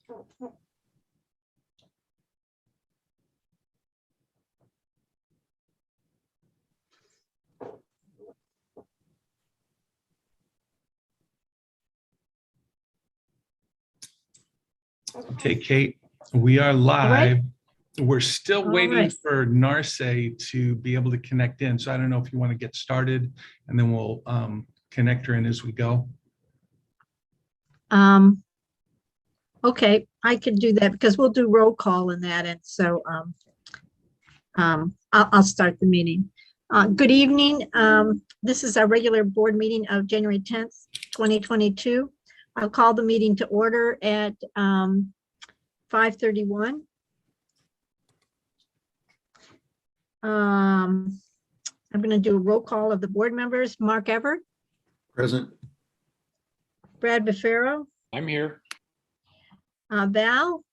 Okay, Kate, we are live. Right. We're still All waiting right. for Narce to be able to connect in. So I don't know if you want to get started and then we'll connect her in as we go. Okay, I can do that because we'll do roll call in that. And so I'll start the meeting. Good evening. This is our regular board meeting of January 10th, 2022. I'll call the meeting to order at 5:31. I'm going to do a roll call of the board members. Mark Everett, Present. Brad Bafaro, I'm here. Val,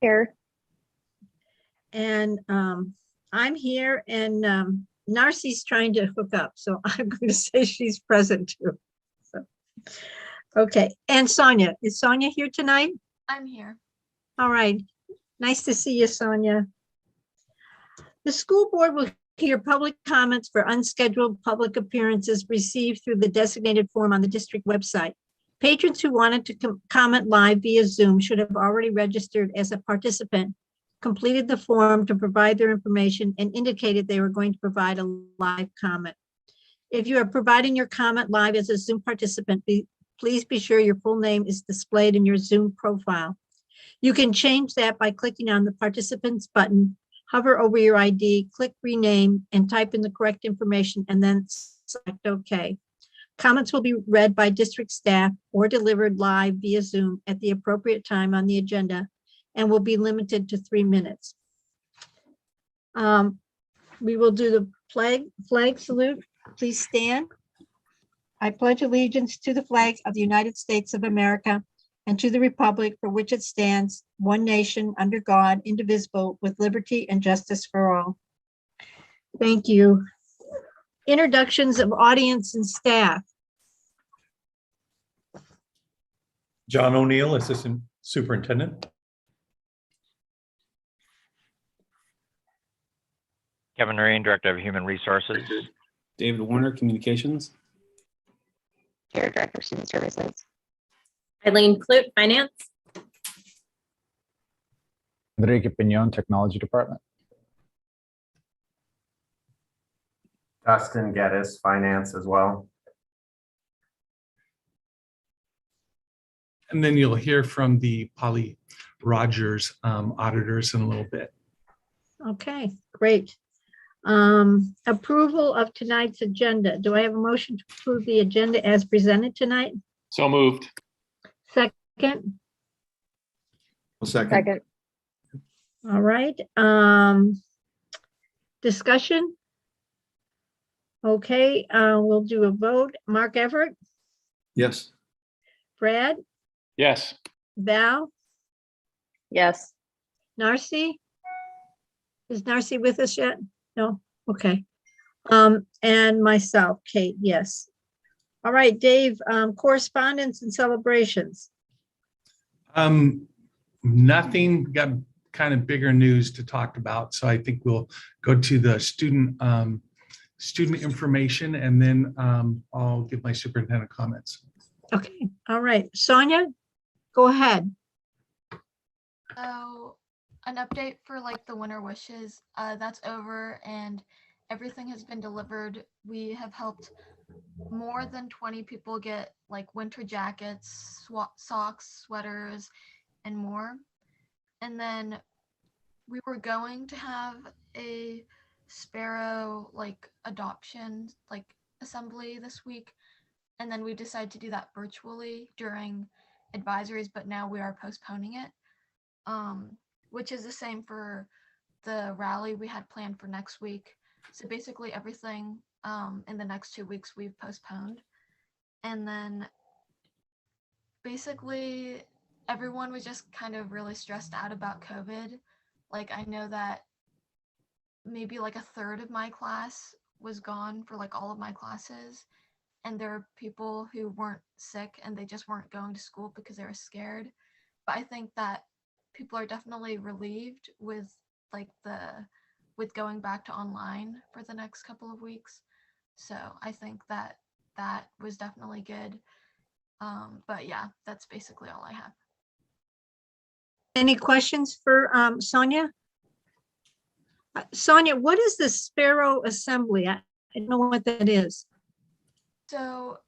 Here. and I'm here, and Narci's trying to hook up, so I'm going to say she's present too. So, okay, and Sonia, is Sonia here tonight? I'm here. All right, nice to see you, Sonia. The school board will hear public comments for unscheduled public appearances received through the designated form on the district website. Patrons who wanted to comment live via Zoom should have already registered as a participant, completed the form to provide their information, and indicated they were going to provide a live comment. If you are providing your comment live as a Zoom participant, please be sure your full name is displayed in your Zoom profile. You can change that by clicking on the participants button, hover over your ID, click rename, and type in the correct information, and then select OK. Comments will be read by district staff or delivered live via Zoom at the appropriate time on the agenda and will be limited to 3 minutes. We will do the flag salute. Please stand. I pledge allegiance to the flag of the United States of America and to the republic for which it stands, one nation, under God, indivisible, with liberty and justice for all. Thank you. Introductions of audience and staff. John O'Neill, Assistant Superintendent. Kevin Rain, Director of Human Resources. David Warner, Communications. Chair, Director, Student Services. Eileen Clute, Finance. Enrique Piñon, Technology Department. Dustin Geddes, Finance as well. And then you'll hear from the Polly Rogers auditors in a little bit. Okay, great. Approval of tonight's agenda. Do I have a motion to approve the agenda as presented tonight? So moved. Second, Second. all right. Discussion? Okay, we'll do a vote. Mark Everett, Yes. Brad, Yes. Val, Yes. Narcy? Is Narcy with us yet? No? Okay. And myself, Kate, yes. All right, Dave, correspondence and celebrations. Nothing, got kind of bigger news to talk about. So I think we'll go to the student information, and then I'll give my superintendent comments. Okay, all right. Sonia, go ahead. So an update for like the winter wishes, that's over and everything has been delivered. We have helped more than 20 people get like winter jackets, socks, sweaters, and more. And then we were going to have a sparrow like adoption like assembly this week, and then we decided to do that virtually during advisories, but now we are postponing it, which is the same for the rally we had planned for next week. So basically everything in the next 2 weeks we've postponed. And then basically everyone was just kind of really stressed out about COVID. Like I know that maybe like a third of my class was gone for like all of my classes. and there are people who weren't sick and they just weren't going to school because they were scared. But I think that people are definitely relieved with with going back to online for the next couple of weeks. So I think that that was definitely good. But yeah, that's basically all I have. Any questions for Sonia? Sonia, what is the Sparrow Assembly? I don't know what that is. So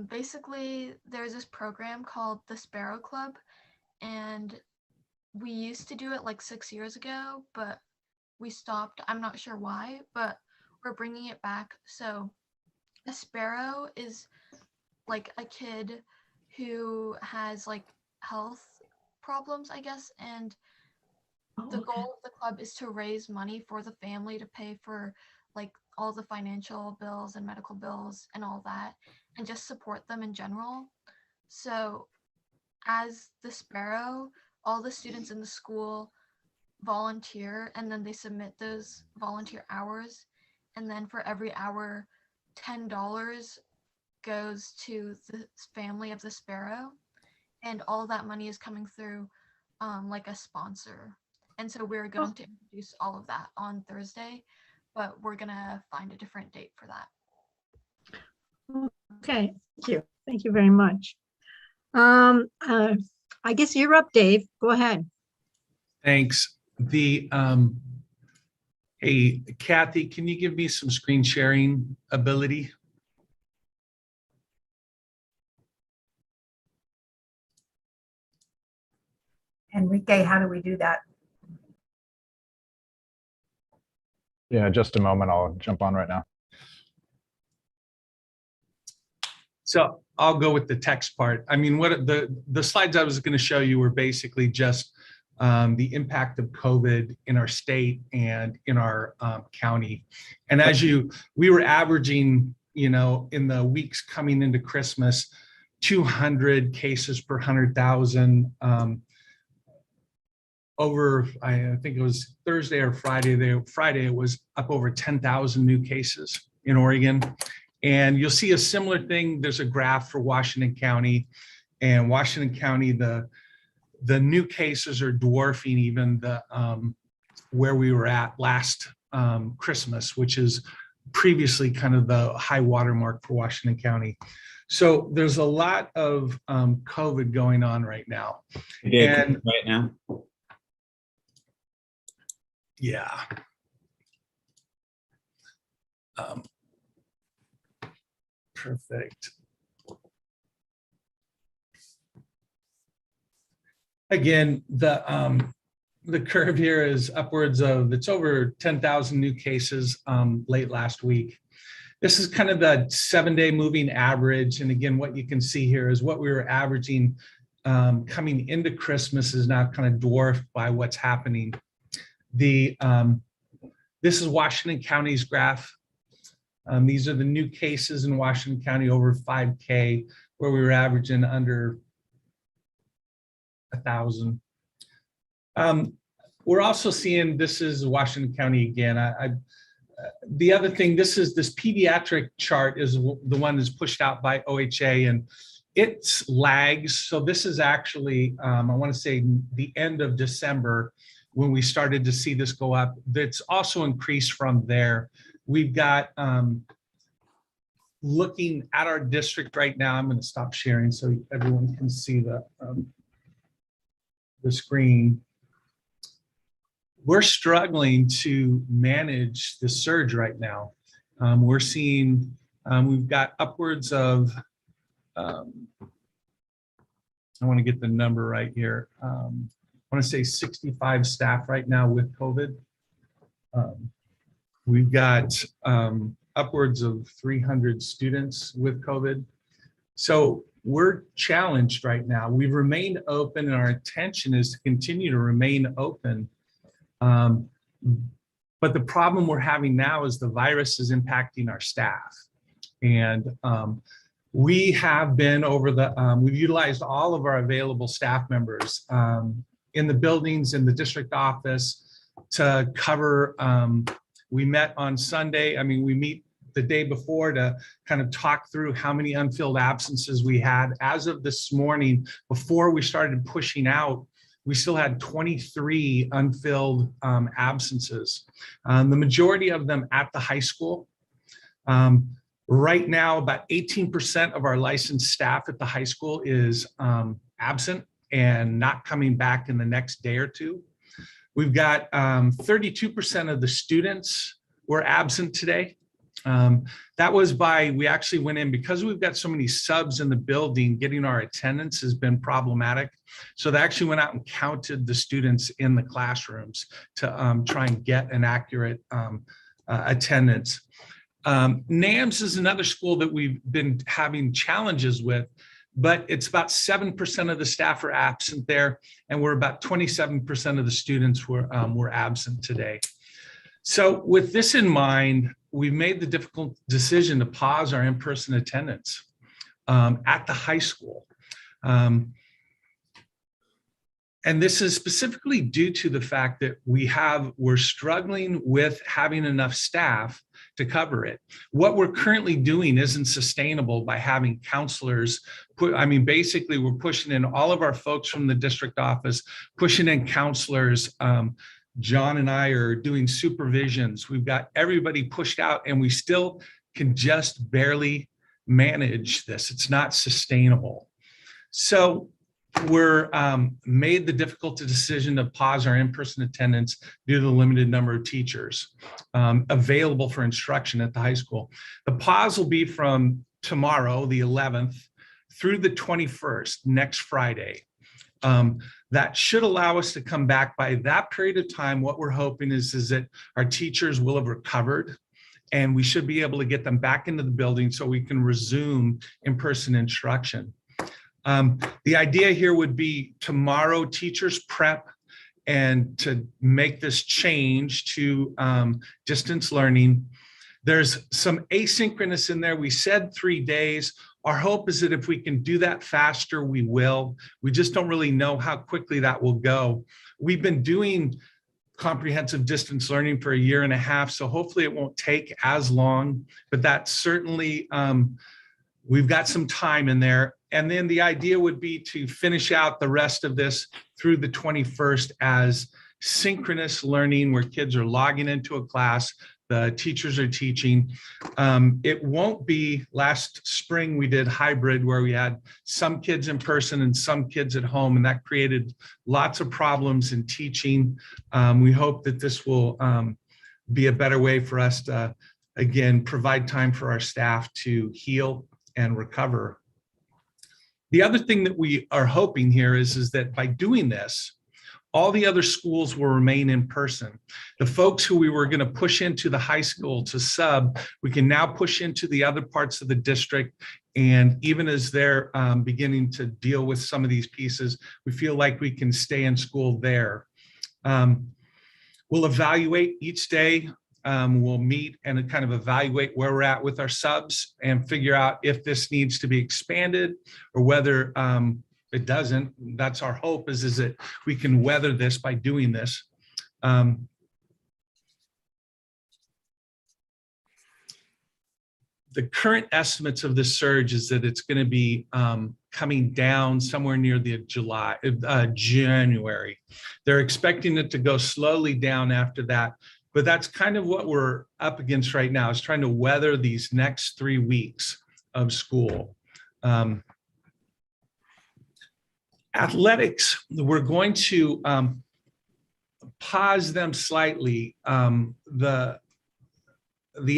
basically there's this program called the Sparrow Club, and we used to do it like 6 years ago, but we stopped. I'm not sure why, but we're bringing it back. So a sparrow is like a kid who has like health problems, I guess, and the goal of the club is to raise money for the family to pay for like all the financial bills and medical bills and all that, and just support them in general. So as the sparrow, all the students in the school volunteer, and then they submit those volunteer hours, and then for every hour $10 goes to the family of the sparrow, and all that money is coming through like a sponsor. And so we're going to introduce all of that on Thursday, but we're gonna find a different date for that. Okay, thank you. Thank you very much. I guess you're up, Dave. Go ahead. Thanks. Hey, Kathy, can you give me some screen sharing ability? Enrique, how do we do that? Yeah, just a moment. I'll jump on right now. So I'll go with the text part. I mean, what the slides I was going to show you were basically just the impact of COVID in our state and in our county. And as we were averaging, you know, in the weeks coming into Christmas, 200 cases per 100,000. Over, I think it was Thursday or Friday. Friday it was up over 10,000 new cases in Oregon. And you'll see a similar thing. There's a graph for Washington County, and Washington County, the new cases are dwarfing even the where we were at last Christmas, which is previously kind of the high water mark for Washington County. So there's a lot of COVID going on right now. And right now. Yeah. Perfect. Again, the curve here is upwards of, it's over 10,000 new cases late last week. This is kind of the 7-day moving average. And again, what you can see here is what we were averaging coming into Christmas is now kind of dwarfed by what's happening. This is Washington County's graph. These are the new cases in Washington County over 5K, where we were averaging under 1,000. We're also seeing, this is Washington County again. The other thing, this pediatric chart is the one that's pushed out by OHA, and it lags. So this is actually, I want to say the end of December when we started to see this go up. That's also increased from there. We've got, looking at our district right now, I'm going to stop sharing so everyone can see the screen. We're struggling to manage the surge right now. We're seeing, we've got upwards of, I want to get the number right here. I want to say 65 staff right now with COVID. We've got upwards of 300 students with COVID. So we're challenged right now. We've remained open, and our intention is to continue to remain open. But the problem we're having now is the virus is impacting our staff. And we have been we've utilized all of our available staff members in the buildings, in the district office to cover. We met on Sunday. I mean, we meet the day before to kind of talk through how many unfilled absences we had. As of this morning, before we started pushing out, we still had 23 unfilled absences. The majority of them at the high school. Right now, about 18% of our licensed staff at the high school is absent and not coming back in the next day or two. We've got 32% of the students were absent today. That was we actually went in, because we've got so many subs in the building, getting our attendance has been problematic. So they actually went out and counted the students in the classrooms to try and get an accurate attendance. NAMS is another school that we've been having challenges with, but it's about 7% of the staff are absent there, and we're about 27% of the students were absent today. So with this in mind, we've made the difficult decision to pause our in-person attendance at the high school. And this is specifically due to the fact that we're struggling with having enough staff to cover it. What we're currently doing isn't sustainable by having counselors. Basically, we're pushing in all of our folks from the district office, pushing in counselors. John and I are doing supervisions. We've got everybody pushed out, and we still can just barely manage this. It's not sustainable. So we're made the difficult decision to pause our in-person attendance due to the limited number of teachers available for instruction at the high school. The pause will be from tomorrow, the 11th, through the 21st, next Friday. That should allow us to come back by that period of time. What we're hoping is that our teachers will have recovered, and we should be able to get them back into the building so we can resume in-person instruction. The idea here would be tomorrow teachers prep and to make this change to distance learning. There's some asynchronous in there. We said 3 days. Our hope is that if we can do that faster, we will. We just don't really know how quickly that will go. We've been doing comprehensive distance learning for 1.5 years, so hopefully it won't take as long, but that's certainly, we've got some time in there. And then the idea would be to finish out the rest of this through the 21st as synchronous learning, where kids are logging into a class, the teachers are teaching. It won't be, last spring we did hybrid, where we had some kids in person and some kids at home, and that created lots of problems in teaching. We hope that this will be a better way for us to, again, provide time for our staff to heal and recover. The other thing that we are hoping here is that by doing this, all the other schools will remain in person. The folks who we were going to push into the high school to sub, we can now push into the other parts of the district. And even as they're beginning to deal with some of these pieces, we feel like we can stay in school there. We'll evaluate each day. We'll meet and kind of evaluate where we're at with our subs and figure out if this needs to be expanded or whether it doesn't. That's our hope, is that we can weather this by doing this. The current estimates of this surge is that it's going to be coming down somewhere near the January. They're expecting it to go slowly down after that, but that's kind of what we're up against right now, is trying to weather these next 3 weeks of school. Athletics, we're going to pause them slightly. The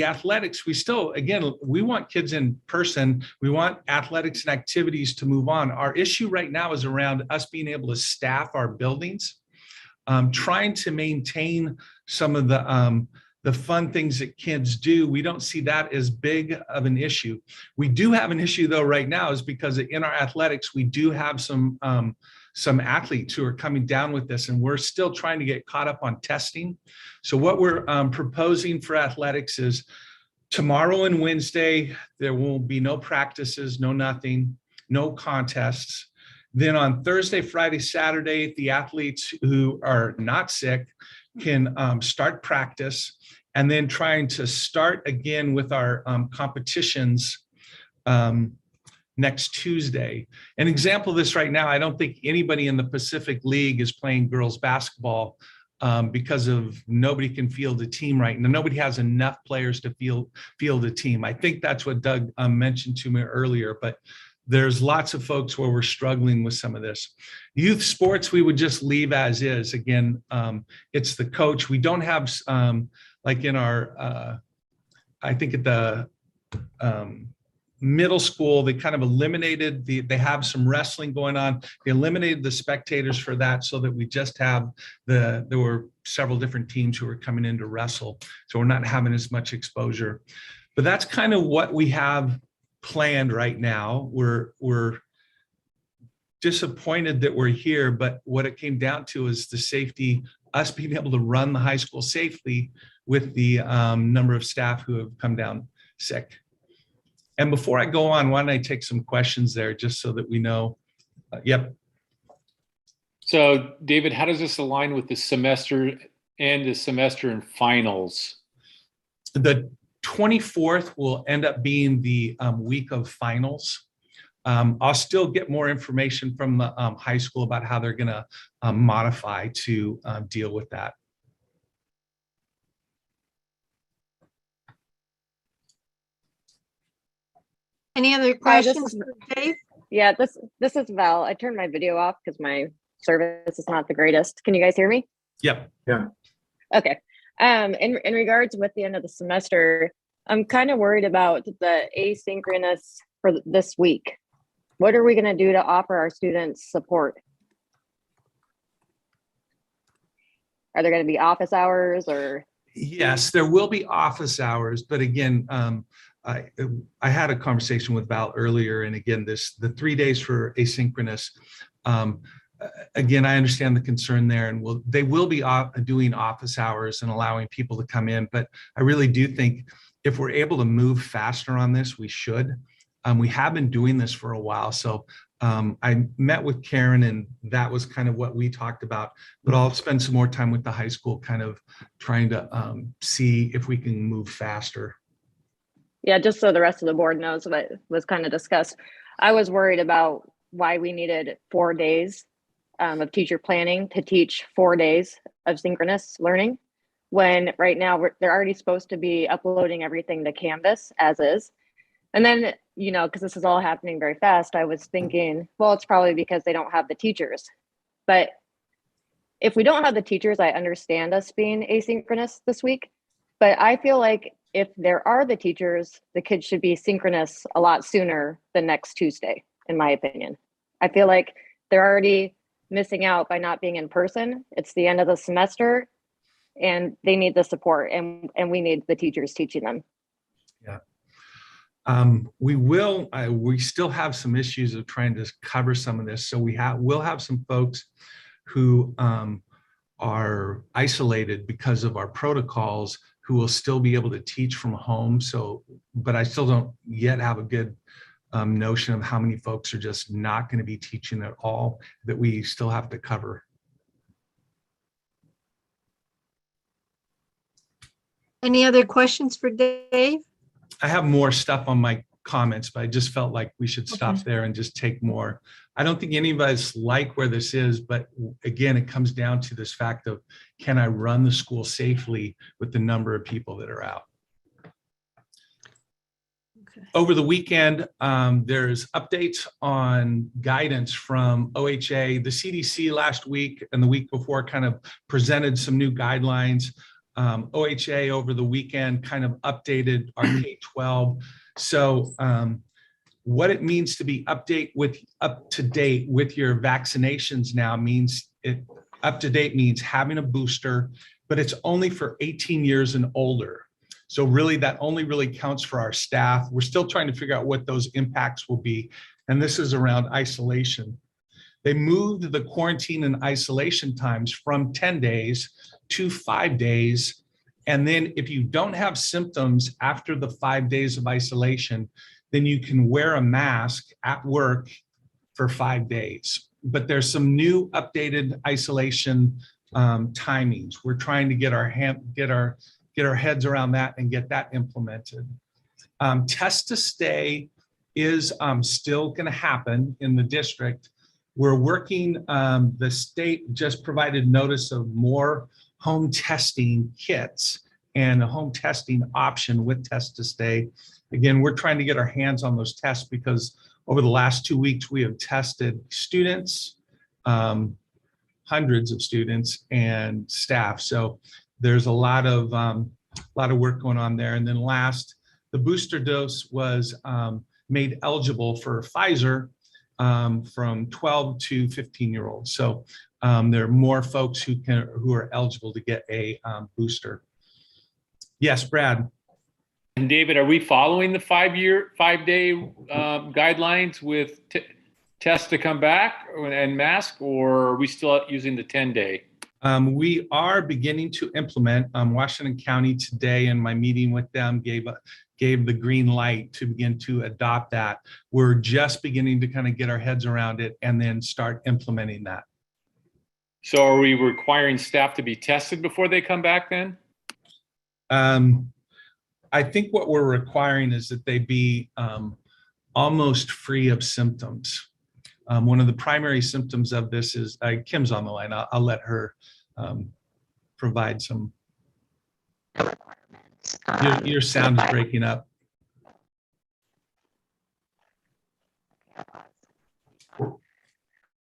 athletics, we still, again, we want kids in person. We want athletics and activities to move on. Our issue right now is around us being able to staff our buildings, trying to maintain some of the fun things that kids do. We don't see that as big of an issue. We do have an issue though right now, is because in our athletics, we do have some athletes who are coming down with this, and we're still trying to get caught up on testing. So what we're proposing for athletics is tomorrow and Wednesday, there will be no practices, no nothing, no contests. Then on Thursday, Friday, Saturday, the athletes who are not sick can start practice. and then trying to start again with our competitions next Tuesday. An example of this right now, I don't think anybody in the Pacific League is playing girls basketball because of nobody can field a team right now. Nobody has enough players to field a team. I think that's what Doug mentioned to me earlier, but there's lots of folks where we're struggling with some of this. Youth sports, we would just leave as is. Again, it's the coach. We don't have, like in our, I think at the middle school, they kind of eliminated they have some wrestling going on. They eliminated the spectators for that so that we just have there were several different teams who were coming in to wrestle. So we're not having as much exposure, but that's kind of what we have planned right now. We're disappointed that we're here, but what it came down to is the safety, us being able to run the high school safely with the number of staff who have come down sick. And before I go on, why don't I take some questions there just so that we know? Yep. So David, how does this align with the semester and the semester and finals? The 24th will end up being the week of finals. I'll still get more information from the high school about how they're going to modify to deal with that. Any other Hi, this questions is- for Dave? Yeah, this is Val. I turned my video off because my service is not the greatest. Can you guys hear me? Yep. Okay. In regards with the end of the semester, I'm kind of worried about the asynchronous for this week. What are we going to do to offer our students support? Are there going to be office hours or? Yes, there will be office hours, but again, I had a conversation with Val earlier, and again, the 3 days for asynchronous. Again, I understand the concern there, and they will be doing office hours and allowing people to come in. But I really do think if we're able to move faster on this, we should. We have been doing this for a while, so I met with Karen, and that was kind of what we talked about. But I'll spend some more time with the high school, kind of trying to see if we can move faster. Yeah, just so the rest of the board knows what was kind of discussed. I was worried about why we needed 4 days of teacher planning to teach 4 days of synchronous learning, when right now they're already supposed to be uploading everything to Canvas as is. And then, you know, because this is all happening very fast, I was thinking, well, it's probably because they don't have the teachers. But if we don't have the teachers, I understand us being asynchronous this week. But I feel like if there are the teachers, the kids should be synchronous a lot sooner than next Tuesday, in my opinion. I feel like they're already missing out by not being in person. It's the end of the semester and they need the support, and we need the teachers teaching them. Yeah. We still have some issues of trying to cover some of this. So we'll have some folks who are isolated because of our protocols who will still be able to teach from home. So, but I still don't yet have a good notion of how many folks are just not going to be teaching at all that we still have to cover. Any other questions for Dave? I have more stuff on my comments, but I just felt like we should stop Okay. there and just take more. I don't think any of us like where this is, but again, it comes down to this fact of, can I run the school safely with the number of people that are out? Okay. Over the weekend, there's updates on guidance from OHA. The CDC last week and the week before kind of presented some new guidelines. OHA over the weekend kind of updated our K-12. So what it means to be up to date with your vaccinations now means up to date means having a booster, but it's only for 18 years and older. So really that only really counts for our staff. We're still trying to figure out what those impacts will be. And this is around isolation. They moved the quarantine and isolation times from 10 days to 5 days. And then if you don't have symptoms after the 5 days of isolation, then you can wear a mask at work for 5 days. But there's some new updated isolation timings. We're trying to get our get our heads around that and get that implemented. Test to stay is still going to happen in the district. We're working, the state just provided notice of more home testing kits and a home testing option with test to stay. Again, we're trying to get our hands on those tests because over the last 2 weeks, we have tested students, hundreds of students and staff. So there's a lot of work going on there. And then last, the booster dose was made eligible for Pfizer from 12 to 15-year-olds. So there are more folks who are eligible to get a booster. Yes, Brad. And David, are we following the 5-day guidelines with tests to come back and mask, or are we still using the 10-day? We are beginning to implement. Washington County today in my meeting with them gave the green light to begin to adopt that. We're just beginning to kind of get our heads around it and then start implementing that. So are we requiring staff to be tested before they come back then? I think what we're requiring is that they be almost free of symptoms. One of the primary symptoms of this is, Kim's on the line. I'll let her provide some. Your sound is breaking up.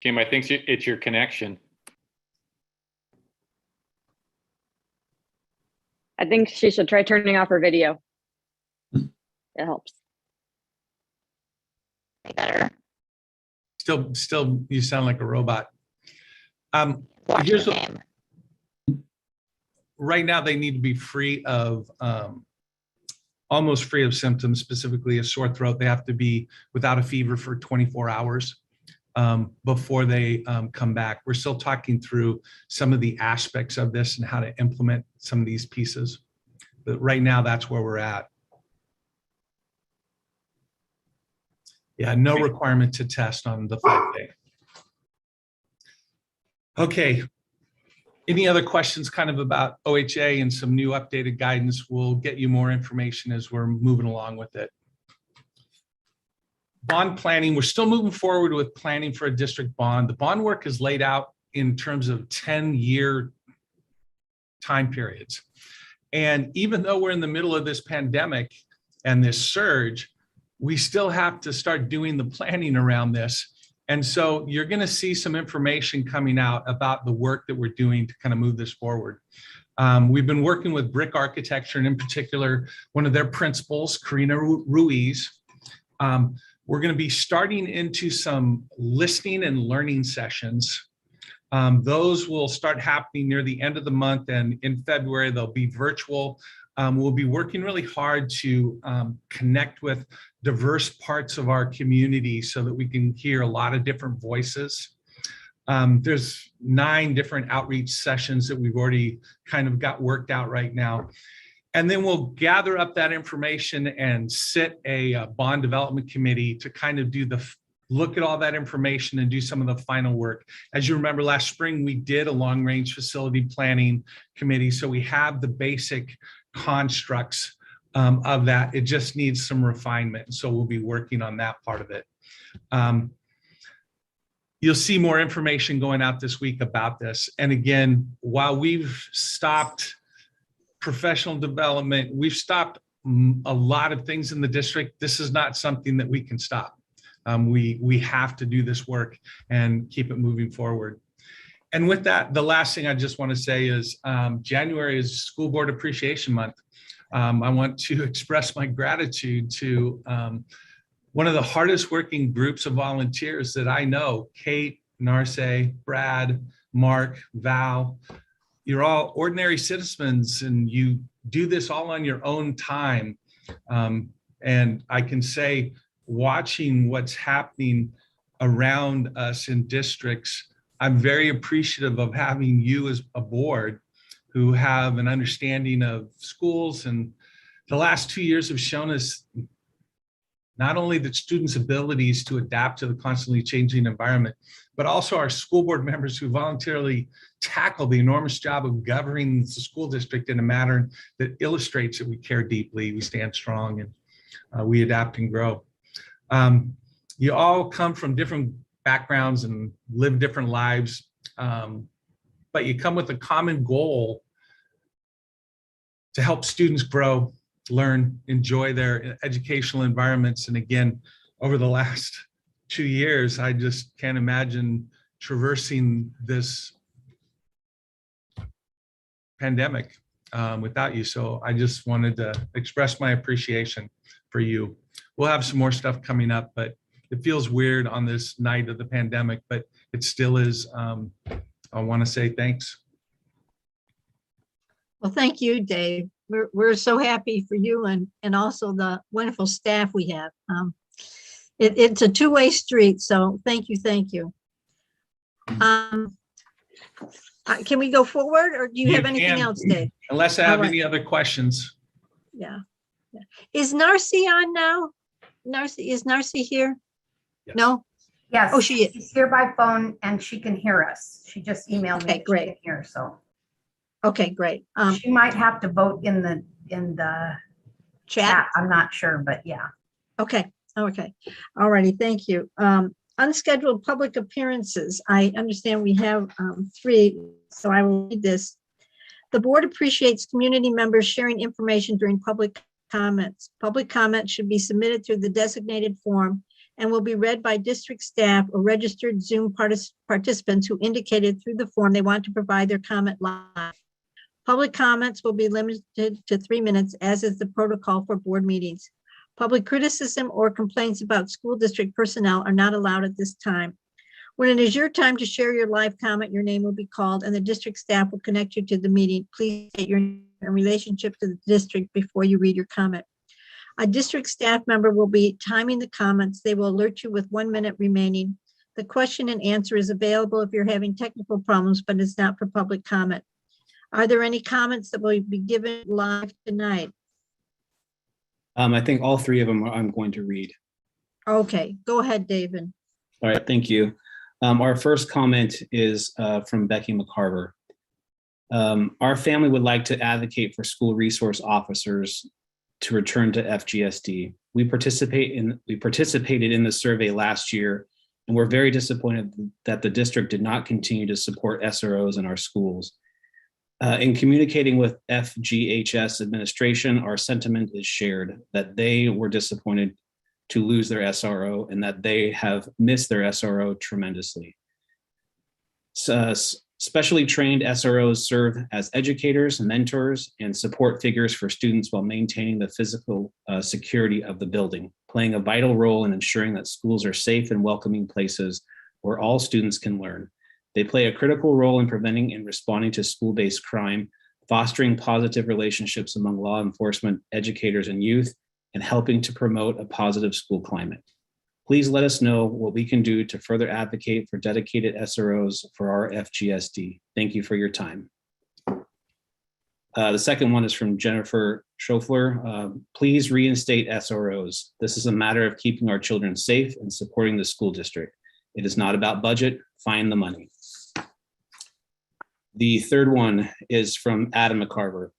Kim, I think it's your connection. I think she should try turning off her video. It helps. Better. Still, you sound like a robot. Right now, they need to be free of, almost free of symptoms, specifically a sore throat. They have to be without a fever for 24 hours before they come back. We're still talking through some of the aspects of this and how to implement some of these pieces. But right now, that's where we're at. Yeah, no requirement to test on the 5-day. Okay. Any other questions kind of about OHA and some new updated guidance? We'll get you more information as we're moving along with it. Bond planning, we're still moving forward with planning for a district bond. The bond work is laid out in terms of 10-year time periods. And even though we're in the middle of this pandemic and this surge, we still have to start doing the planning around this. And so you're going to see some information coming out about the work that we're doing to kind of move this forward. We've been working with Brick Architecture, and in particular, one of their principals, Karina Ruiz. We're going to be starting into some listening and learning sessions. Those will start happening near the end of the month, and in February, they'll be virtual. We'll be working really hard to connect with diverse parts of our community so that we can hear a lot of different voices. There's 9 different outreach sessions that we've already kind of got worked out right now. And then we'll gather up that information and sit a bond development committee to kind of do look at all that information and do some of the final work. As you remember, last spring, we did a long-range facility planning committee. So we have the basic constructs of that. It just needs some refinement. So we'll be working on that part of it. You'll see more information going out this week about this. And again, while we've stopped professional development, we've stopped a lot of things in the district. This is not something that we can stop. We have to do this work and keep it moving forward. And with that, the last thing I just want to say is January is School Board Appreciation Month. I want to express my gratitude to one of the hardest working groups of volunteers that I know, Kate, Narce, Brad, Mark, Val. You're all ordinary citizens and you do this all on your own time. And I can say, watching what's happening around us in districts, I'm very appreciative of having you as a board who have an understanding of schools. And the last 2 years have shown us not only the students' abilities to adapt to the constantly changing environment, but also our school board members who voluntarily tackle the enormous job of governing the school district in a manner that illustrates that we care deeply, we stand strong, and we adapt and grow. You all come from different backgrounds and live different lives, but you come with a common goal to help students grow, learn, enjoy their educational environments. And again, over the last 2 years, I just can't imagine traversing this pandemic without you. So I just wanted to express my appreciation for you. We'll have some more stuff coming up, but it feels weird on this night of the pandemic, but it still is. I want to say thanks. Well, thank you, Dave. We're so happy for you and also the wonderful staff we have. It's a two-way street, so thank you, thank you. Can we go forward, or do you have anything else, Dave? Unless I have All right. any other questions. Yeah. Is Narcy on now? Is Narcy here? Yes. No? Yes. Oh, she is. She's here by phone and she can hear us. She just emailed me. Okay, that great. She can hear, so Okay, great. she might have to vote in the Chat? chat. I'm not sure, but yeah. Okay, okay. All righty, thank you. Unscheduled public appearances. I understand we have 3, so I will read this. The board appreciates community members sharing information during public comments. Public comments should be submitted through the designated form and will be read by district staff or registered Zoom participants who indicated through the form they want to provide their comment live. Public comments will be limited to 3 minutes, as is the protocol for board meetings. Public criticism or complaints about school district personnel are not allowed at this time. When it is your time to share your live comment, your name will be called and the district staff will connect you to the meeting. Please state your relationship to the district before you read your comment. A district staff member will be timing the comments. They will alert you with 1 minute remaining. The question and answer is available if you're having technical problems, but it's not for public comment. Are there any comments that will be given live tonight? I think all 3 of them I'm going to read. Okay, go ahead, David. All right, thank you. Our first comment is from Becky McCarver. Our family would like to advocate for school resource officers to return to FGSD. We participated in the survey last year, and we're very disappointed that the district did not continue to support SROs in our schools. In communicating with FGHS administration, our sentiment is shared that they were disappointed to lose their SRO and that they have missed their SRO tremendously. Specially trained SROs serve as educators, mentors, and support figures for students while maintaining the physical security of the building, playing a vital role in ensuring that schools are safe and welcoming places where all students can learn. They play a critical role in preventing and responding to school-based crime, fostering positive relationships among law enforcement, educators, and youth, and helping to promote a positive school climate. Please let us know what we can do to further advocate for dedicated SROs for our FGSD. Thank you for your time. The second one is from Jennifer Schofler. Please reinstate SROs. This is a matter of keeping our children safe and supporting the school district. It is not about budget. Find the money. The third one is from Adam McCarver.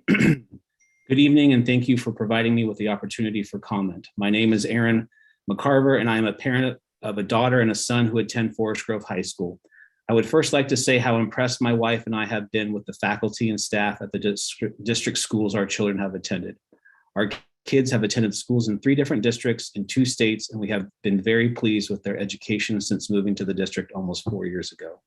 Good evening, and thank you for providing me with the opportunity for comment. My name is Aaron McCarver, and I am a parent of a daughter and a son who attend Forest Grove High School. I would first like to say how impressed my wife and I have been with the faculty and staff at the district schools our children have attended. Our kids have attended schools in 3 different districts in 2 states, and we have been very pleased with their education since moving to the district almost 4 years ago.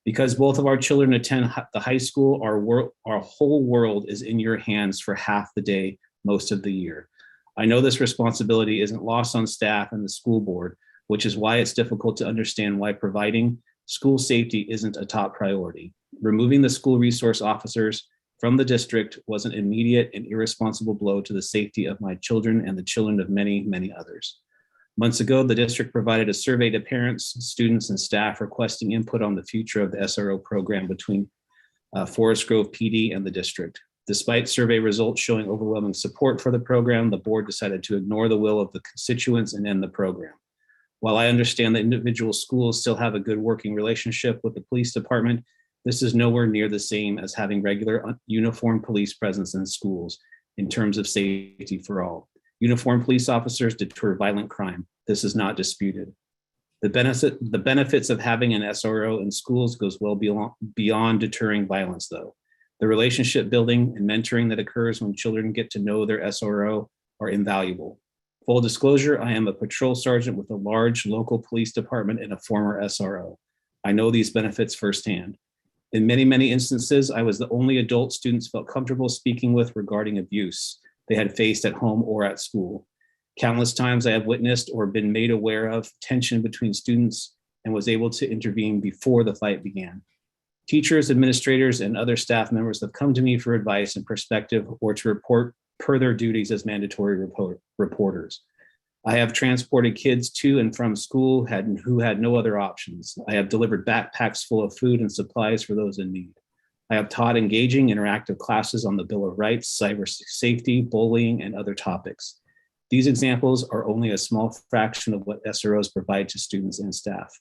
Because both of our children attend the high school, our whole world is in your hands for half the day, most of the year. I know this responsibility isn't lost on staff and the school board, which is why it's difficult to understand why providing school safety isn't a top priority. Removing the school resource officers from the district was an immediate and irresponsible blow to the safety of my children and the children of many, many others. Months ago, the district provided a survey to parents, students, and staff requesting input on the future of the SRO program between Forest Grove PD and the district. Despite survey results showing overwhelming support for the program, the board decided to ignore the will of the constituents and end the program. While I understand that individual schools still have a good working relationship with the police department, this is nowhere near the same as having regular uniformed police presence in schools in terms of safety for all. Uniformed police officers deter violent crime. This is not disputed. The benefits of having an SRO in schools goes well beyond deterring violence, though. The relationship building and mentoring that occurs when children get to know their SRO are invaluable. Full disclosure, I am a patrol sergeant with a large local police department and a former SRO. I know these benefits firsthand. In many, many instances, I was the only adult students felt comfortable speaking with regarding abuse they had faced at home or at school. Countless times I have witnessed or been made aware of tension between students and was able to intervene before the fight began. Teachers, administrators, and other staff members have come to me for advice and perspective or to report per their duties as mandatory reporters. I have transported kids to and from school who had no other options. I have delivered backpacks full of food and supplies for those in need. I have taught engaging interactive classes on the Bill of Rights, cyber safety, bullying, and other topics. These examples are only a small fraction of what SROs provide to students and staff.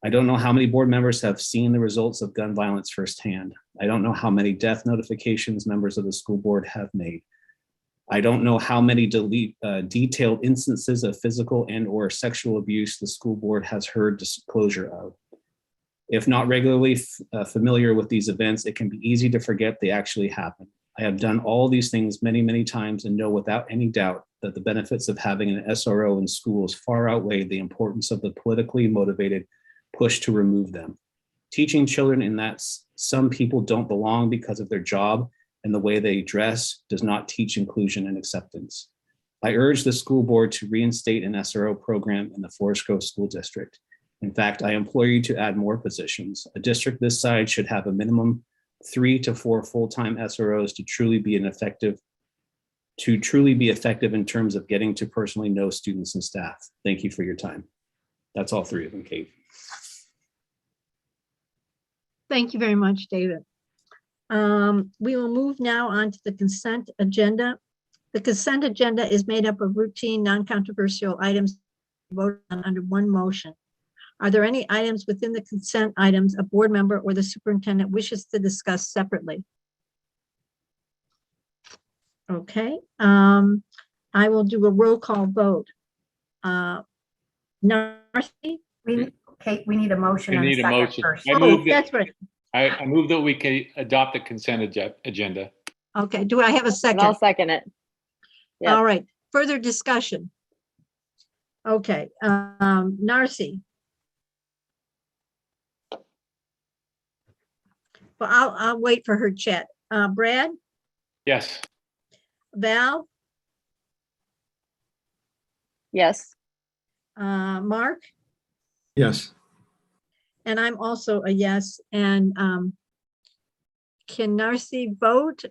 I don't know how many board members have seen the results of gun violence firsthand. I don't know how many death notifications members of the school board have made. I don't know how many detailed instances of physical and or sexual abuse the school board has heard disclosure of. If not regularly familiar with these events, it can be easy to forget they actually happen. I have done all these things many, many times and know without any doubt that the benefits of having an SRO in schools far outweigh the importance of the politically motivated push to remove them. Teaching children in that some people don't belong because of their job and the way they dress does not teach inclusion and acceptance. I urge the school board to reinstate an SRO program in the Forest Grove School District. In fact, I implore you to add more positions. A district this size should have a minimum 3 to 4 full-time SROs to truly be effective in terms of getting to personally know students and staff. Thank you for your time. That's all 3 of them, Kate. Thank you very much, David. We will move now on to the consent agenda. The consent agenda is made up of routine, non-controversial items voted on under one motion. Are there any items within the consent items a board member or the superintendent wishes to discuss separately? Okay, I will do a roll call vote. Narcy? Kate, we need a motion. We and need a second motion. first. That's right. I move that we can adopt the consent agenda. Okay, do I have a And second? I'll second it. Yeah. All right, further discussion. Okay, Narcy. Well, I'll wait for her chat. Brad, Yes. Val, Yes. Mark, Yes. and I'm also a yes. And can Narcy vote?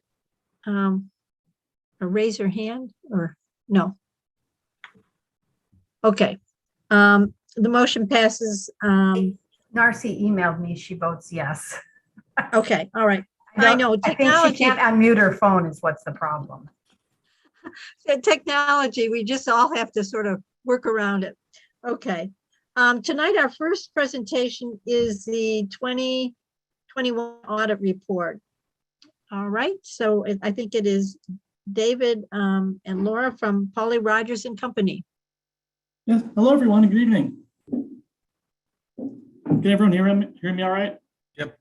Or raise her hand or no? Okay, the motion passes. Narcy emailed me. She votes yes. Okay, all right. I know I think technology. she can't unmute her phone is what's the problem. The technology, we just all have to sort of work around it. Okay. Tonight, our first presentation is the 2021 audit report. All right, so I think it is David and Laura from Polly Rogers and Company. Yes, hello everyone, good evening. Can everyone hear me all right? Yep.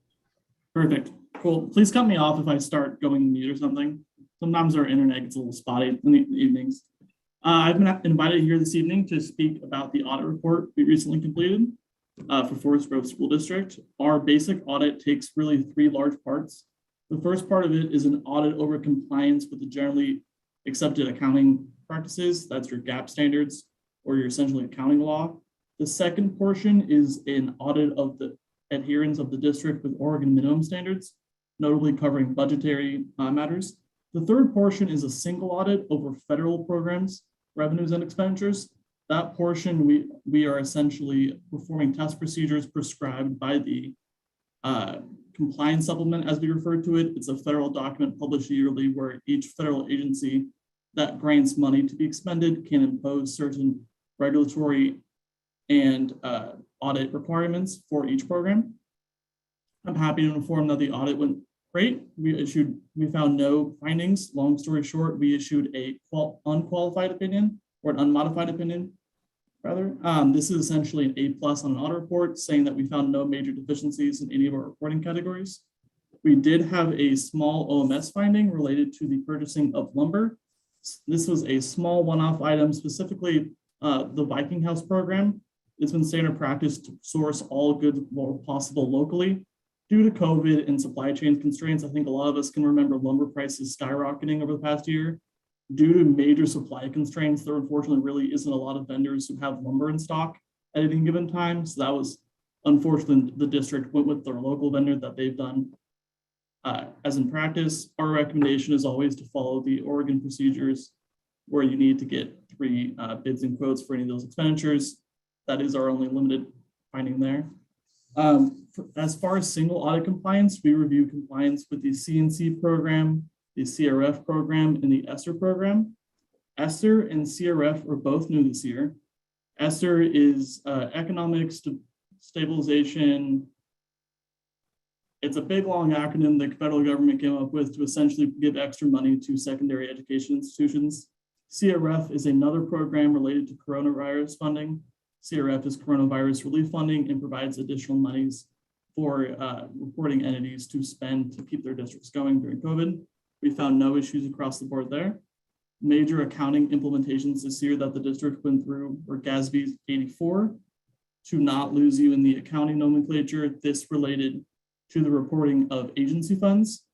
Perfect, cool. Please cut me off if I start going mute or something. Sometimes our internet gets a little spotty in the evenings. I've been invited here this evening to speak about the audit report we recently completed for Forest Grove School District. Our basic audit takes really 3 large parts. The first part of it is an audit over compliance with the generally accepted accounting practices. That's your GAAP standards or your essentially accounting law. The second portion is an audit of the adherence of the district with Oregon minimum standards, notably covering budgetary matters. The third portion is a single audit over federal programs, revenues and expenditures. That portion, we are essentially performing test procedures prescribed by the compliance supplement, as we refer to it. It's a federal document published yearly where each federal agency that grants money to be expended can impose certain regulatory and audit requirements for each program. I'm happy to inform that the audit went great. We found no findings. Long story short, we issued a unqualified opinion, or an unmodified opinion, rather. This is essentially an A+ on an audit report saying that we found no major deficiencies in any of our reporting categories. We did have a small OMS finding related to the purchasing of lumber. This was a small one-off item, specifically the Viking House program. It's been standard practice to source all goods where possible locally. Due to COVID and supply chain constraints, I think a lot of us can remember lumber prices skyrocketing over the past year. Due to major supply constraints, there unfortunately really isn't a lot of vendors who have lumber in stock at any given time. So that was, unfortunately, the district went with their local vendor that they've done. As in practice, our recommendation is always to follow the Oregon procedures where you need to get 3 bids and quotes for any of those expenditures. That is our only limited finding there. As far as single audit compliance, we review compliance with the CNC program, the CRF program, and the ESSER program. ESSER and CRF are both new this year. ESSER is economic stabilization. It's a big, long acronym the federal government came up with to essentially give extra money to secondary education institutions. CRF is another program related to coronavirus funding. CRF is coronavirus relief funding and provides additional monies for reporting entities to spend to keep their districts going during COVID. We found no issues across the board there. Major accounting implementations this year that the district went through were GASB 84. To not lose you in the accounting nomenclature, this related to the reporting of agency funds.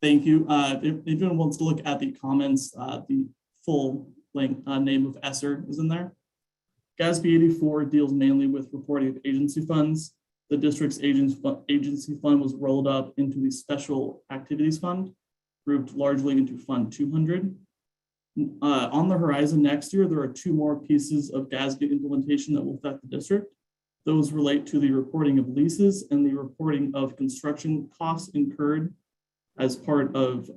Thank you. If anyone wants to look at the comments, the full name of ESSER is in there. GASB 84 deals mainly with reporting of agency funds. The district's agency fund was rolled up into the special activities fund, grouped largely into Fund 200. On the horizon next year, there are 2 more pieces of GASB implementation that will affect the district. Those relate to the reporting of leases and the reporting of construction costs incurred as part of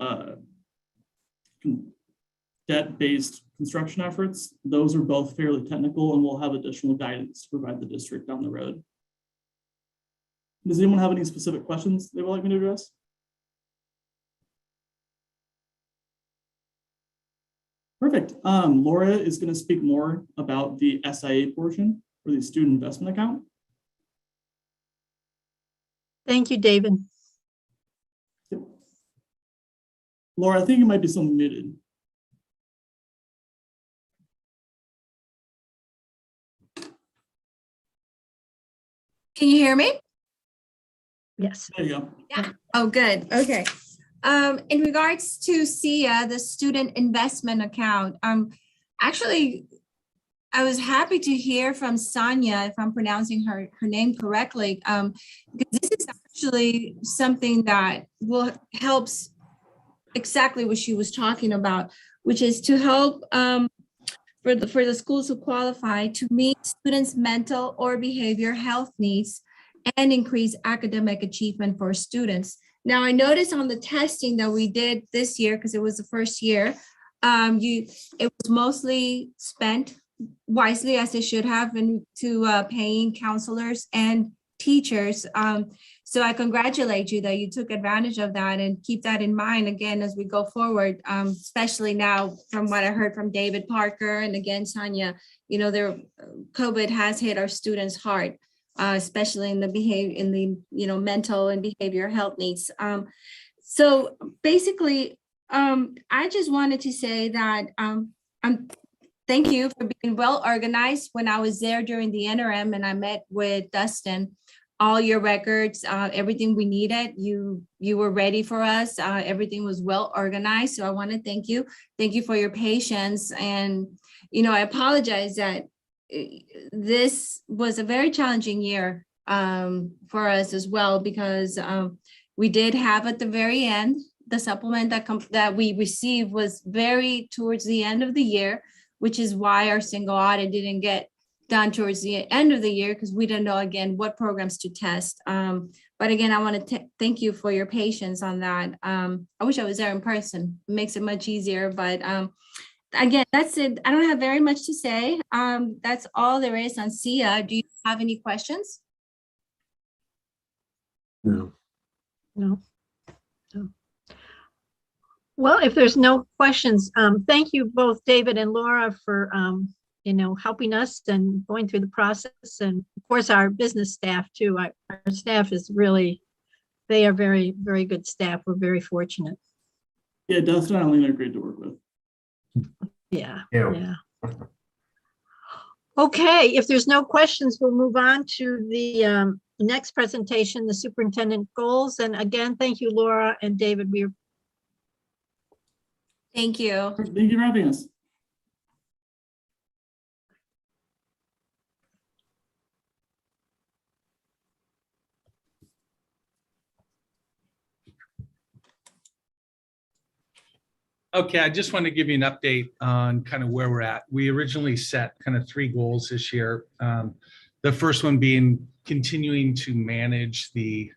debt-based construction efforts. Those are both fairly technical and will have additional guidance to provide the district down the road. Does anyone have any specific questions they would like me to address? Perfect. Laura is going to speak more about the SIA portion for the student investment account. Thank you, David. Laura, I think you might be still muted. Can you hear me? Yes. There you go. Yeah. Oh, good. Okay. In regards to SIA, the student investment account, actually, I was happy to hear from Sonia, if I'm pronouncing her name correctly, because this is actually something that helps exactly what she was talking about, which is to help for the schools who qualify to meet students' mental or behavior health needs and increase academic achievement for students. Now, I noticed on the testing that we did this year, because it was the first year, it was mostly spent wisely, as it should have, into paying counselors and teachers. So I congratulate you that you took advantage of that, and keep that in mind again as we go forward, especially now from what I heard from David Parker and again, Sonia, COVID has hit our students hard. Especially in the mental and behavior health needs. So basically, I just wanted to say that thank you for being well organized. When I was there during the interim and I met with Dustin, all your records, everything we needed, you were ready for us. Everything was well organized. So I want to thank you. Thank you for your patience. And, I apologize that this was a very challenging year for us as well, because we did have at the very end, the supplement that we received was very towards the end of the year, which is why our single audit didn't get done towards the end of the year because we don't know again what programs to test. But again, I want to thank you for your patience on that. I wish I was there in person. It makes it much easier, but again, that's it. I don't have very much to say. That's all there is on SIA. Do you have any questions? No. No. Well, if there's no questions, thank you both, David and Laura, for helping us and going through the process, and of course our business staff too. Our staff is really, they are very, very good staff. We're very fortunate. Yeah, Dustin and Eileen are great to work with. Yeah. Ew. Yeah. Okay, if there's no questions, we'll move on to the next presentation, the superintendent goals. And again, thank you, Laura and David. Thank you. Thank you for having us. Okay, I just want to give you an update on kind of where we're at. We originally set kind of 3 goals this year. The first one being continuing to manage the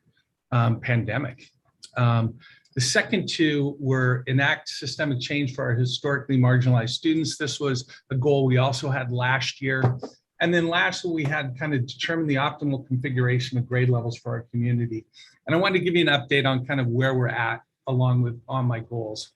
pandemic. The second 2 were enact systemic change for our historically marginalized students. This was a goal we also had last year. And then lastly, we had kind of determined the optimal configuration of grade levels for our community. And I wanted to give you an update on kind of where we're at along with on my goals.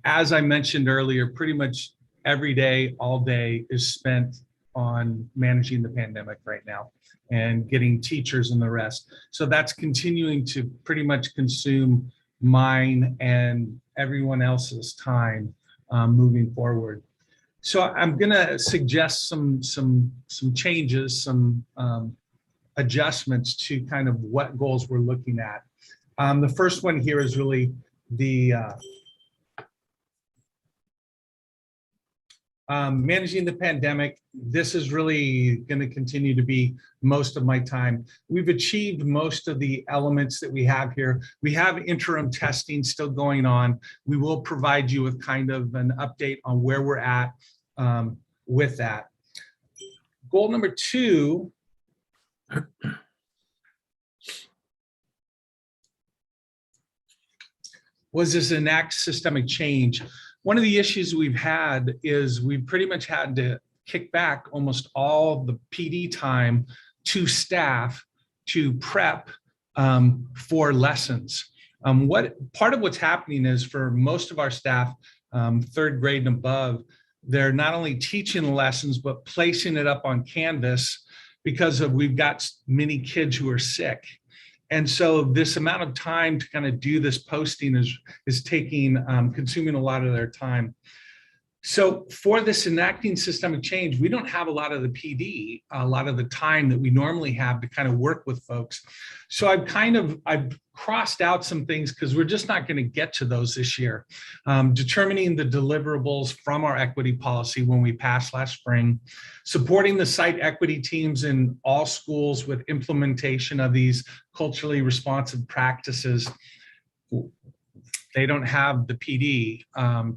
As I mentioned earlier, pretty much every day, all day is spent on managing the pandemic right now and getting teachers and the rest. So that's continuing to pretty much consume mine and everyone else's time moving forward. So I'm gonna suggest some changes, some adjustments to kind of what goals we're looking at. The first one here is really the managing the pandemic. This is really going to continue to be most of my time. We've achieved most of the elements that we have here. We have interim testing still going on. We will provide you with kind of an update on where we're at with that. Goal number 2 was this enact systemic change. One of the issues we've had is we've pretty much had to kick back almost all the PD time to staff to prep for lessons. Part of what's happening is for most of our staff, 3rd grade and above, they're not only teaching the lessons, but placing it up on Canvas because we've got many kids who are sick. And so this amount of time to kind of do this posting is taking, consuming a lot of their time. So for this enacting systemic change, we don't have a lot of the PD, a lot of the time that we normally have to kind of work with folks. So I've crossed out some things because we're just not going to get to those this year. Determining the deliverables from our equity policy when we passed last spring, supporting the site equity teams in all schools with implementation of these culturally responsive practices. They don't have the PD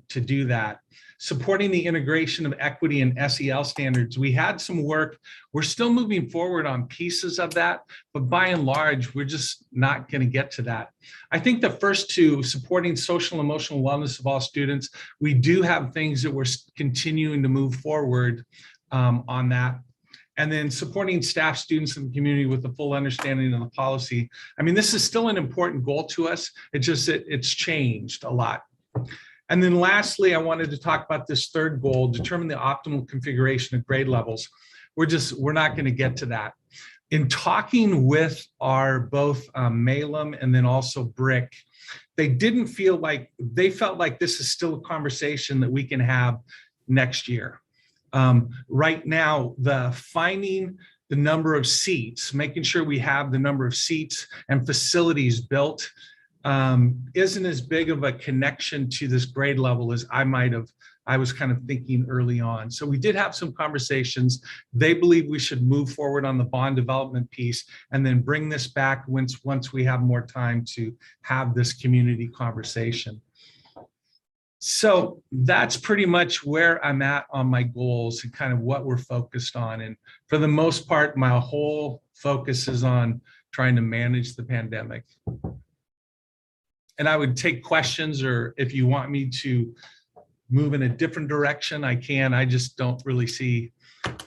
to do that. Supporting the integration of equity and SEL standards. We had some work. We're still moving forward on pieces of that, but by and large, we're just not going to get to that. I think the first 2, supporting social and emotional wellness of all students, we do have things that we're continuing to move forward on that. And then supporting staff, students, and the community with the full understanding of the policy. I mean, this is still an important goal to us. It's changed a lot. And then lastly, I wanted to talk about this 3rd goal, determine the optimal configuration of grade levels. We're not going to get to that. In talking with our both Malum and then also Brick, they felt like this is still a conversation that we can have next year. Right now, finding the number of seats, making sure we have the number of seats and facilities built isn't as big of a connection to this grade level as I was kind of thinking early on. So we did have some conversations. They believe we should move forward on the bond development piece and then bring this back once we have more time to have this community conversation. So that's pretty much where I'm at on my goals and kind of what we're focused on. And for the most part, my whole focus is on trying to manage the pandemic. And I would take questions, or if you want me to move in a different direction, I can. I just don't really see.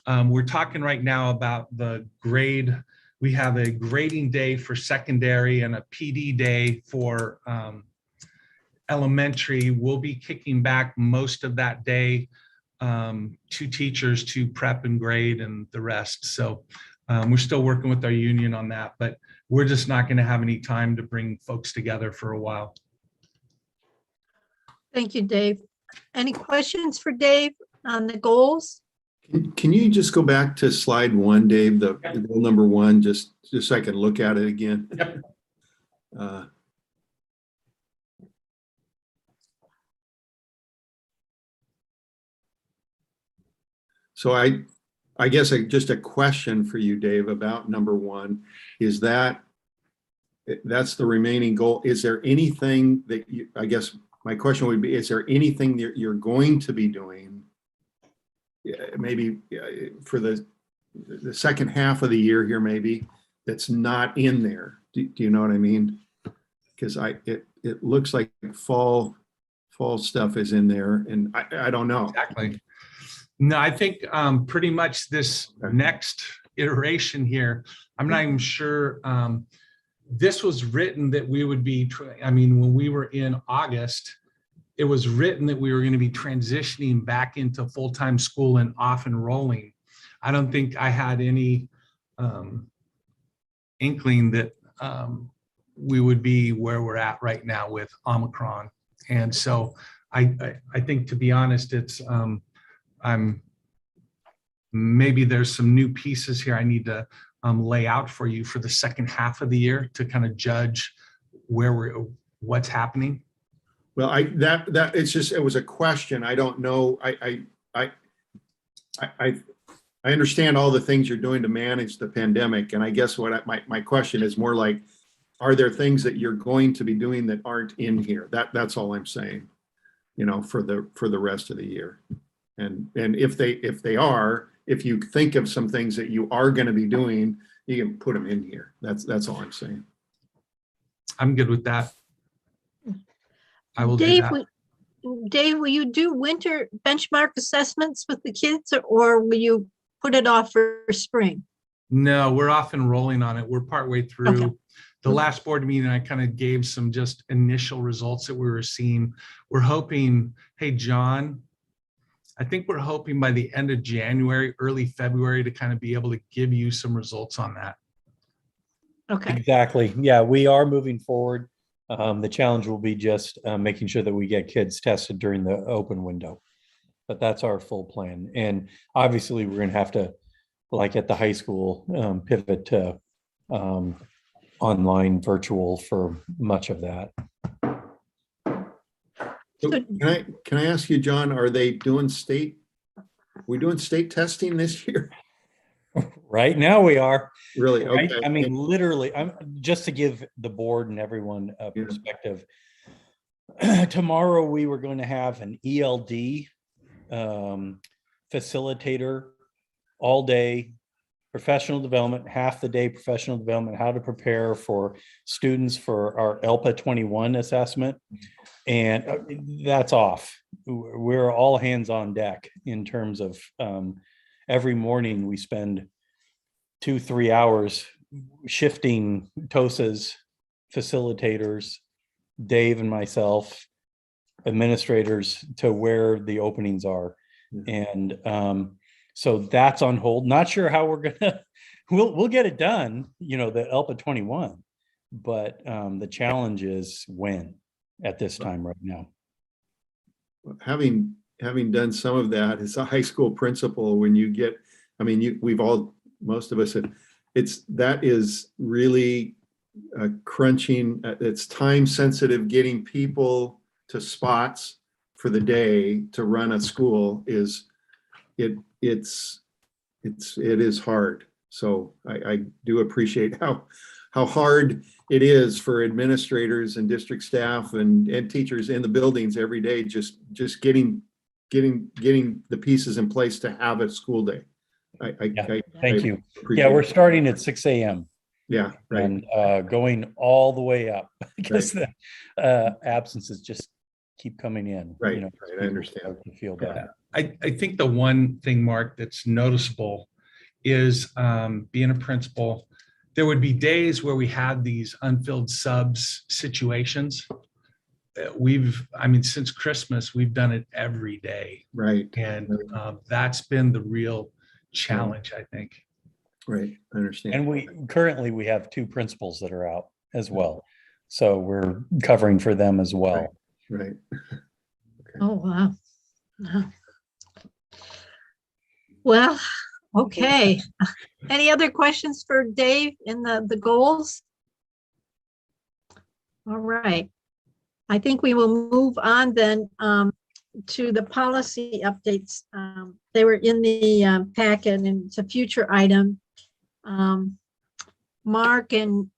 We're talking right now about the grade. We have a grading day for secondary and a PD day for elementary. We'll be kicking back most of that day to teachers to prep and grade and the rest. So we're still working with our union on that, but we're just not going to have any time to bring folks together for a while. Thank you, Dave. Any questions for Dave on the goals? Can you just go back to slide 1, Dave, the goal number 1, just so I can look at it again? Yep. So I guess just a question for you, Dave, about number 1, is that's the remaining goal. Is there anything that you, I guess my question would be, is there anything that you're going to be doing maybe for the second half of the year here, maybe that's not in there? Do you know what I mean? Because it looks like fall stuff is in there, and I don't know. Exactly. No, I think pretty much this next iteration here, I'm not even sure. This was written that we would be, when we were in August, it was written that we were going to be transitioning back into full-time school and off and rolling. I don't think I had any inkling that we would be where we're at right now with Omicron. And so I think, to be honest, it's maybe there's some new pieces here I need to lay out for you for the second half of the year to kind of judge what's happening. Well, it was a question. I don't know. I understand all the things you're doing to manage the pandemic, and I guess my question is more like, are there things that you're going to be doing that aren't in here? That's all I'm saying, for the rest of the year. And if they are, if you think of some things that you are going to be doing, you can put them in here. That's all I'm saying. I'm good with that. I will Dave, do that. Dave, will you do winter benchmark assessments with the kids, or will you put it off for spring? No, we're off and rolling on it. We're partway through. Okay. The last board meeting, I kind of gave some just initial results that we were seeing. We're hoping, hey, John, I think we're hoping by the end of January, early February, to kind of be able to give you some results on that. Okay. Exactly. Yeah, we are moving forward. The challenge will be just making sure that we get kids tested during the open window. But that's our full plan. And obviously, we're going to have to, like at the high school, pivot to online virtual for much of that. So can I ask you, John, are we doing state testing this year? Right now we are. Really? Right? Okay. I mean, literally, just to give the board and everyone a perspective. Tomorrow we were going to have an ELD facilitator all day, professional development, half the day professional development, how to prepare for students for our ELPA 21 assessment. And that's off. We're all hands on deck in terms of every morning we spend 2-3 hours shifting TOSAs, facilitators, Dave and myself, administrators, to where the openings are. And so that's on hold. Not sure how we're gonna we'll get it done, the ELPA 21, but the challenge is when at this time right now. Having done some of that as a high school principal, when you get, most of us, that is really crunching. It's time sensitive. Getting people to spots for the day to run a school it is hard. So I do appreciate how how hard it is for administrators and district staff and teachers in the buildings every day, just getting the pieces in place to have a school day. Thank you. appreciate Yeah, we're it. starting at 6 a.m. Yeah, right. and going all the way up because the absences just keep coming in. Right, you know, right, I people understand. start to feel bad. I think the one thing, Mark, that's noticeable is being a principal, there would be days where we had these unfilled subs situations. Since Christmas, we've done it every day. Right. And that's been the real challenge, I think. Right, I understand. And we currently have 2 principals that are out as well. So we're covering for them as well. Right. Oh, wow. Wow. Well, okay. Any other questions for Dave in the goals? All right. I think we will move on then to the policy updates. They were in the packet and it's a future item. Mark and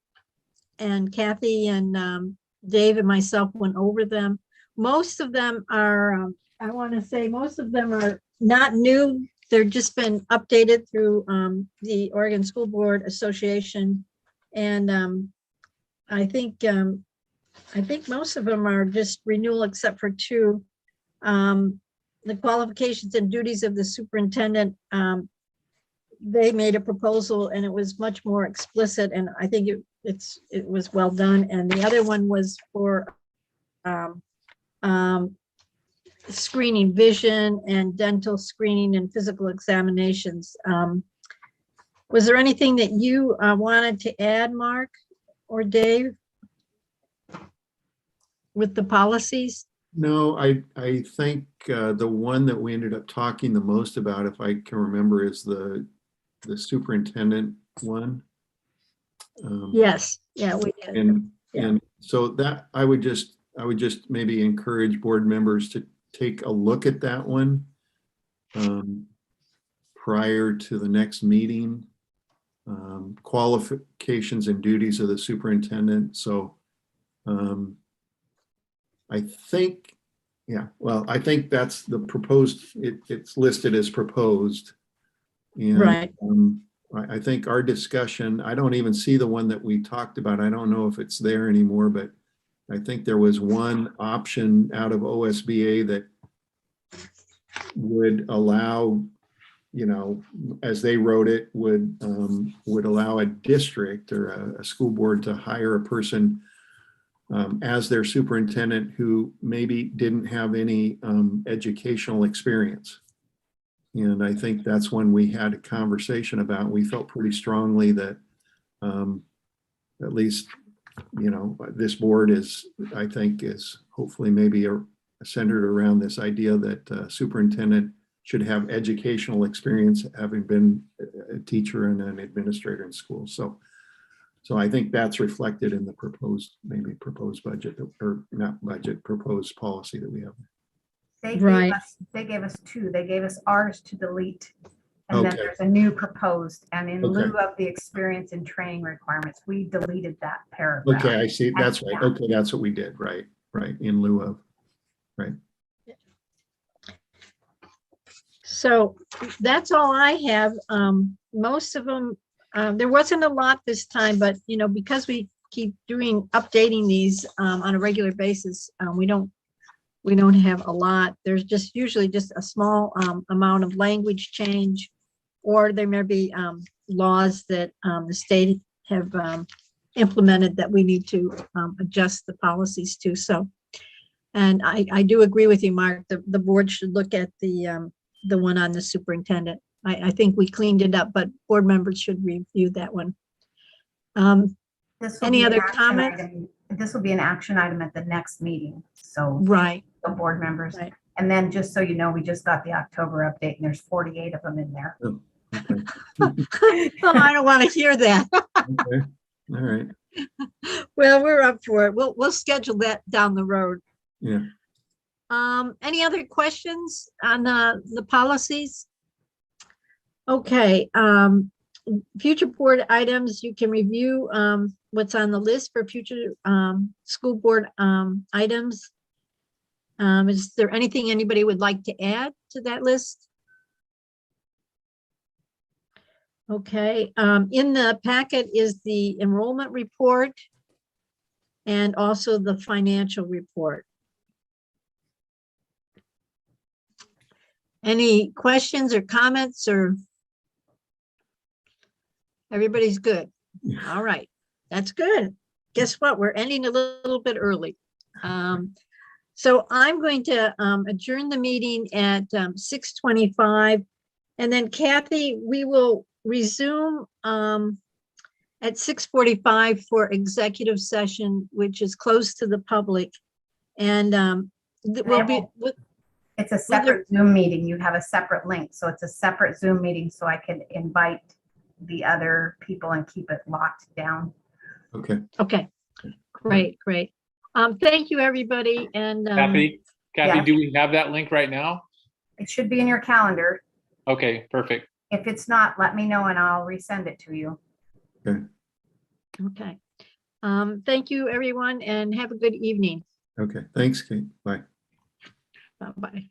Kathy and Dave and myself went over them. Most of them are, I want to say most of them are not new. They're just been updated through the Oregon School Board Association. And I think most of them are just renewal except for 2. The qualifications and duties of the superintendent, they made a proposal and it was much more explicit, and I think it was well done. And the other one was for screening, vision and dental screening and physical examinations. Was there anything that you wanted to add, Mark or Dave, with the policies? No, I think the one that we ended up talking the most about, if I can remember, is the superintendent one. Yes, yeah, we did. And so that I would just maybe encourage board members to take a look at that one prior to the next meeting. Qualifications and duties of the superintendent. So I think, I think that's the proposed, it's listed as proposed. And right. I think our discussion, I don't even see the one that we talked about. I don't know if it's there anymore, but I think there was one option out of OSBA that would allow, as they wrote it, would allow a district or a school board to hire a person as their superintendent who maybe didn't have any educational experience. And I think that's when we had a conversation about, we felt pretty strongly that at least, this board is, I think, is hopefully maybe centered around this idea that superintendent should have educational experience, having been a teacher and an administrator in school. So I think that's reflected in the proposed budget, or not budget, proposed policy that we have. They gave us 2. They gave us ours to delete. And then there's a new proposed. And in lieu of the experience and training requirements, we deleted that paragraph. Okay, I see. That's right. Okay, that's what we did. Right. In lieu of. Right. So that's all I have. Most of them, there wasn't a lot this time, but because we keep updating these on a regular basis, we don't have a lot. There's just usually just a small amount of language change, or there may be laws that the state have implemented that we need to adjust the policies to. So, and I do agree with you, Mark, the board should look at the one on the superintendent. I think we cleaned it up, but board members should review that one. Any other comments? This will be an action item at the next meeting. So right. The board members. Right. And then just so you know, we just got the October update and there's 48 of them in there. Oh, okay. Oh, I don't want to hear that. Okay. All right. Well, we're up for it. We'll schedule that down the road. Yeah. Any other questions on the policies? Okay. Future board items, you can review what's on the list for future school board items. Is there anything anybody would like to add to that list? Okay, in the packet is the enrollment report and also the financial report. Any questions or comments, or everybody's good? All right, that's good. Guess what? We're ending a little bit early. So I'm going to adjourn the meeting at 6:25. And then Kathy, we will resume at 6:45 for executive session, which is closed to the public. And we'll be, It's a separate Zoom meeting. You have a separate link. So it's a separate Zoom meeting so I can invite the other people and keep it locked down. Okay. Okay, great, great. Thank you, everybody. And Kathy, yeah. do we have that link right now? It should be in your calendar. Okay, perfect. If it's not, let me know and I'll resend it to you. Okay. okay. Thank you, everyone, and have a good evening. Okay. Thanks, Kate. Bye. Bye-bye.